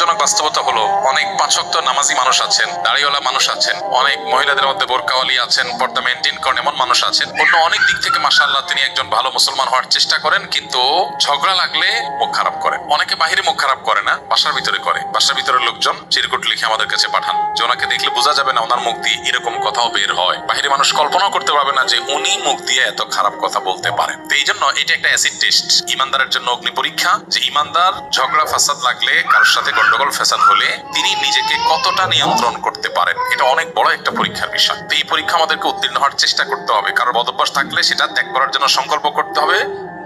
দুঃখজনক বাস্তবতা হলো অনেক পাঁচ ওয়াক্ত নামাজি মানুষ আছেন, দাড়িওয়ালা মানুষ আছেন, অনেক মহিলাদের মধ্যে বোরকাওয়ালি আছেন, পর্দা মেনটেন করেন এমন মানুষ আছেন। অন্য অনেক দিক থেকে মাশাআল্লাহ তিনি একজন ভালো মুসলমান হওয়ার চেষ্টা করেন, কিন্তু ঝগড়া লাগলে মুখ খারাপ করেন। অনেকে বাহিরে মুখ খারাপ করে না, বাসার ভিতরে করে। বাসার ভিতরের লোকজন চিরকুট লিখে আমাদের কাছে পাঠান যে ওনাকে দেখলে বোঝা যাবে না ওনার মুখ দিয়ে এরকম কথাও বের হয়। বাহিরে মানুষ কল্পনাও করতে পারবে না যে উনি মুখ দিয়ে এত খারাপ কথা বলতে পারেন। তো এই জন্য এটা একটা অ্যাসিড টেস্ট, ইমানদারের জন্য অগ্নি পরীক্ষা, যে ইমানদার ঝগড়া ফাসাদ লাগলে, কারোর সাথে গন্ডগোল ফাসাদ হলে তিনি নিজেকে কতটা নিয়ন্ত্রণ করতে পারেন। এটা অনেক বড় একটা পরীক্ষার বিষয়। তো এই পরীক্ষা আমাদেরকে উত্তীর্ণ হওয়ার চেষ্টা করতে হবে। কারোর বদভ্যাস থাকলে সেটা ত্যাগ করার জন্য সংকল্প করতে হবে।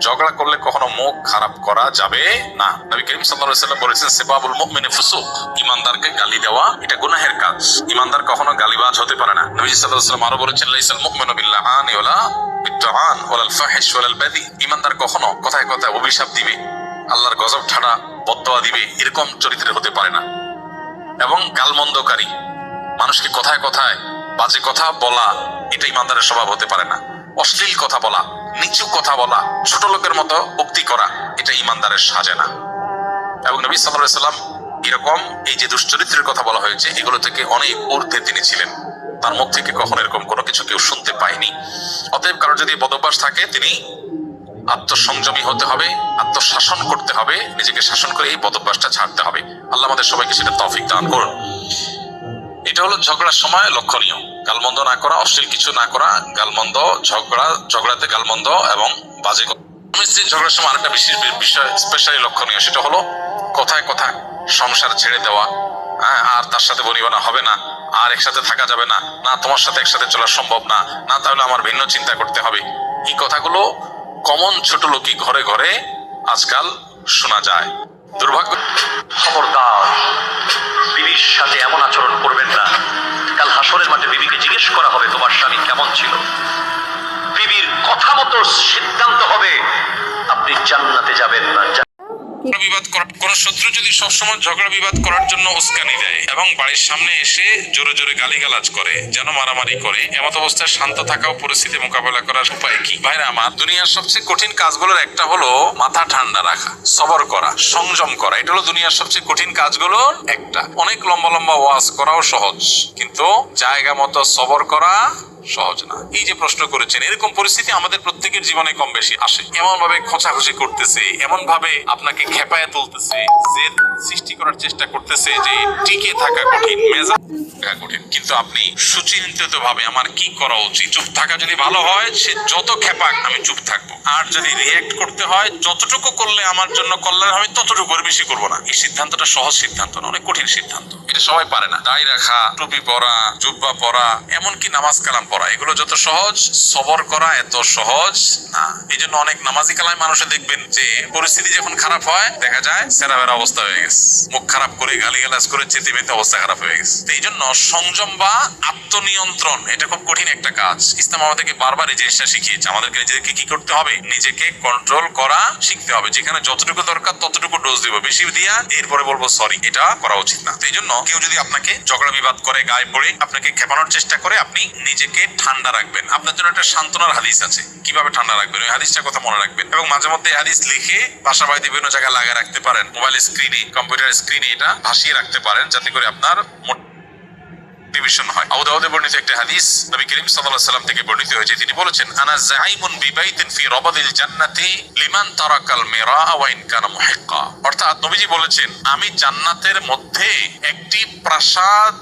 ঝগড়া করলে কখনো মুখ খারাপ করা যাবে না। নবী করিম সাল্লাল্লাহু আলাইহি ওয়াসাল্লাম বলেছেন, সিবাবুল মুমিনি ফুসুক, ইমানদারকে গালি দেওয়া এটা গুনাহের কাজ। ইমানদার কখনো গালিবাজ হতে পারে না। নবী সাল্লাল্লাহু আলাইহি ওয়াসাল্লাম আরো বলেছেন, লাইসাল মুমিনু বিল্লাহানি ওয়ালা বিত্তাআন ওয়ালাল ফাহিশ ওয়ালাল বাদি। ইমানদার কখনো কথায় কথায় অভিশাপ দিবে, আল্লাহর গজব ঠাড়া বদদোয়া দিবে, এরকম চরিত্রের হতে পারে না। এবং গালমন্দকারী, মানুষকে কথায় কথায় বাজে কথা বলা, এটা ইমানদারের স্বভাব হতে পারে না। অশ্লীল কথা বলা, নিচু কথা বলা, ছোট লোকের মতো উক্তি করা, এটা ইমানদারের সাজে না। এবং নবী সাল্লাল্লাহু আলাইহি ওয়াসাল্লাম এরকম এই যে দুশ্চরিত্রের কথা বলা হয়েছে, এগুলো থেকে অনেক ঊর্ধ্বে তিনি ছিলেন। তার মুখ থেকে কখনো এরকম কোনো কিছু কেউ শুনতে পায়নি। অতএব কারোর যদি বদভ্যাস থাকে, তিনি আত্মসংযমী হতে হবে, আত্মশাসন করতে হবে, নিজেকে শাসন করে এই বদভ্যাসটা ছাড়তে হবে। আল্লাহ আমাদের সবাইকে সেটা তৌফিক দান করুন। এটা হলো ঝগড়ার সময় লক্ষণীয়। গালমন্দ না করা, অশ্লীল কিছু না করা, গালমন্দ, ঝগড়াতে গালমন্দ এবং বাজে স্ত্রীর ঝগড়ার সময় আরেকটা বিশেষ বিষয় স্পেশালি লক্ষণীয়, সেটা হলো কথায় কথায় সংসার ছেড়ে দেওয়া। আর তার সাথে বনিবনা হবে না, আর একসাথে থাকা যাবে না, না তোমার সাথে একসাথে চলা সম্ভব না, না তাহলে আমার ভিন্ন চিন্তা করতে হবে। এই কথাগুলো কমন ছোট লোকই ঘরে ঘরে আজকাল শোনা যায়। দুর্ভাগ্য। খবরদার, বিবির সাথে এমন আচরণ করবেন না। কাল হাসরের মাঠে বিবিকে জিজ্ঞেস করা হবে তোমার স্বামী কেমন ছিল। বিবির কথা মতো সিদ্ধান্ত হবে, আপনি জান্নাতে যাবেন না। বিবাদ করার কোন শত্রু যদি সবসময় ঝগড়া বিবাদ করার জন্য উস্কানি দেয় এবং বাড়ির সামনে এসে জোরে জোরে গালিগালাজ করে, যেন মারামারি করে, এমত অবস্থায় শান্ত থাকা ও পরিস্থিতি মোকাবেলা করার উপায় কি? ভাইরা আমার, দুনিয়ার সবচেয়ে কঠিন কাজগুলোর একটা হলো মাথা ঠান্ডা রাখা, সবর করা, সংযম করা। এটা হলো দুনিয়ার সবচেয়ে কঠিন কাজগুলোর একটা। অনেক লম্বা লম্বা ওয়াজ করাও সহজ, কিন্তু জায়গা মতো সবর করা সহজ না। এই যে প্রশ্ন করেছেন, এরকম পরিস্থিতি আমাদের প্রত্যেকের জীবনে কম বেশি আসে। এমন ভাবে খোঁচাখুচি করতেছে, এমন ভাবে আপনাকে খেপায় তুলতেছে, জেদ সৃষ্টি করার চেষ্টা করতেছে যে টিকে থাকা কঠিন, মেজাজ কঠিন। কিন্তু আপনি সুচিন্তিত ভাবে আমার কি করা উচিত, চুপ থাকা যদি ভালো হয়, সে যত খেপাক আমি চুপ থাকবো। আর যদি রিঅ্যাক্ট করতে হয়, যতটুকু করলে আমার জন্য কল্যাণ হবে ততটুকু, বেশি করবো না। এই সিদ্ধান্তটা সহজ সিদ্ধান্ত না, অনেক কঠিন সিদ্ধান্ত। এটা সবাই পারে না। দাড়ি রাখা, টুপি পরা, জুব্বা পরা, এমনকি নামাজ কালাম পড়া, এগুলো যত সহজ, সবর করা এত সহজ না। এই জন্য অনেক নামাজি কালাম মানুষে দেখবেন যে পরিস্থিতি যখন খারাপ হয়, দেখা যায় সেরাবেরা অবস্থা হয়ে গেছে, মুখ খারাপ করে গালিগালাজ করে চেতেমেতে অবস্থা খারাপ হয়ে গেছে। এই জন্য সংযম বা আত্মনিয়ন্ত্রণ এটা খুব কঠিন একটা কাজ। ইসলাম আমাদেরকে বারবার এই জিনিসটা শিখিয়েছে। আমাদেরকে নিজেদেরকে কি করতে হবে? নিজেকে কন্ট্রোল করা শিখতে হবে। যেখানে যতটুকু দরকার ততটুকু ডোজ দিব, বেশি দিয়া এরপরে বলবো সরি, এটা করা উচিত না। এই জন্য কেউ যদি আপনাকে ঝগড়া বিবাদ করে, গায়ে পড়ে আপনাকে খেপানোর চেষ্টা করে, আপনি নিজেকে ঠান্ডা রাখবেন। আপনার জন্য একটা সান্ত্বনার হাদিস আছে, কিভাবে ঠান্ডা রাখবেন ওই হাদিসটার কথা মনে রাখবেন। এবং মাঝে মধ্যে হাদিস লিখে বাসা বাড়িতে বিভিন্ন জায়গায় লাগিয়ে রাখতে পারেন, মোবাইল স্ক্রিনে, কম্পিউটার স্ক্রিনে এটা ভাসিয়ে রাখতে পারেন, যাতে করে আপনার মোটিভেশন হয়। আবু দাউদে বর্ণিত একটা হাদিস নবী করিম সাল্লাল্লাহু আলাইহি ওয়াসাল্লাম থেকে বর্ণিত হয়েছে, তিনি বলেছেন, আনা যাইমুন বিবাইতিন ফি রাবাদিল জান্নাতি লিমান তারাকাল মিরা ওয়া ইন কানা মুহিক্কা। অর্থাৎ নবীজি বলেছেন, আমি জান্নাতের মধ্যে একটি প্রাসাদ